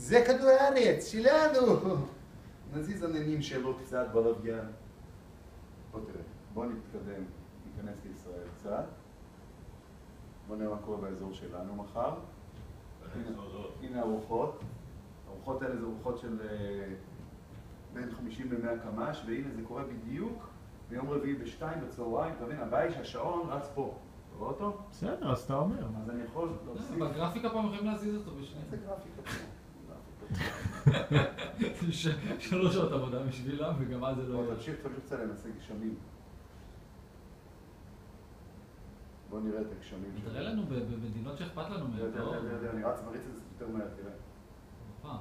זה כדור הארץ, שלנו. נזיז עננים שלו קצת בלוויין. בוא תראה, בוא נתקדם, ניכנס לישראל קצת. בוא נראה מה קורה באזור שלנו מחר. הנה הרוחות. הרוחות האלה זה רוחות של בין 50 ל-100 קמ"ש, והנה זה קורה בדיוק ביום רביעי ב-2 בצהריים. אתה מבין, הבעיה שהשעון רץ פה. אתה רואה אותו? בסדר, אז אתה אומר. אז אני יכול להוסיף... בגרפיקה פעם יכולים להזיז אותו בשנייה. איזה גרפיקה פה? 3 שעות עבודה בשבילם, וגם אז זה לא... בוא תמשיך קצת לנסה גשמים. בוא נראה את הגשמים שלנו. תראה לנו במדינות שאכפת לנו מהם. אני רץ מריץ את זה יותר מהר, תראה.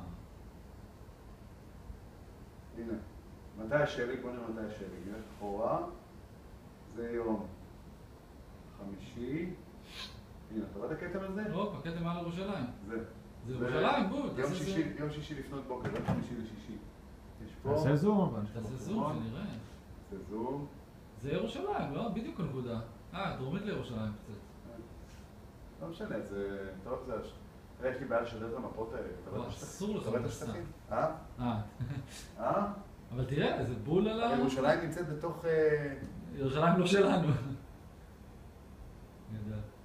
הנה, מתי השלג? בוא נראה מתי השלג. נראה אחורה. זה יום חמישי. הנה, אתה רואה את הכתם הזה? לא, הכתם על ירושלים. זה. זה ירושלים, בול. יום שישי לפנות בוקר, יום חמישי לשישי. יש פה... תעשה זום אבל. תעשה זום, שנראה. תעשה זום. זה ירושלים, לא? בדיוק הנקודה. דרומית לירושלים קצת. לא משנה, זה... טוב, זה... תראה, יש לי בעיה לשדר את המפות האלה. אסור לך בסתם. אבל תראה, זה בול על ה... ירושלים נמצאת בתוך... ירושלים לא שלנו.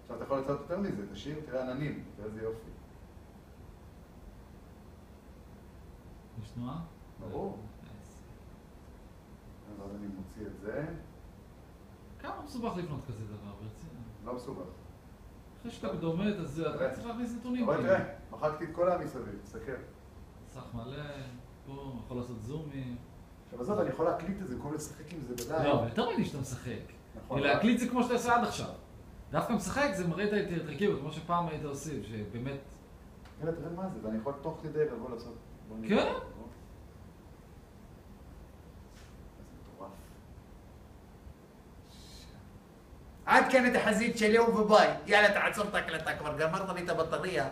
עכשיו אתה יכול לצאת יותר מזה, תשאיר, תראה עננים, תראה איזה יופי. יש תנועה? ברור. אז אני מוציא את זה. כמה מסובך לבנות כזה דבר, ברצינות? לא מסובך. אחרי שאתה בדומת, אז אתה צריך להכניס נתונים. אבל תראה, מחקתי את כל המסביב, תסתכל. סך מלא, פה, יכול לעשות זומים. עכשיו עזוב, אני יכול להקליט את זה, במקום לשחק עם זה בדאי. לא, אבל יותר מדי שאתה משחק. נכון. להקליט זה כמו שאתה עושה עד עכשיו. דווקא משחק זה מראה את האינטראקטיביות, כמו שפעם היית עושים, שבאמת... תראה מה זה, ואני יכול תוך כדי לבוא לעשות... כן? איזה מטורף. عاد كانت حزين شليه وباي يلا تعال صرت اكلتك כבר גמרת לי את הבטריה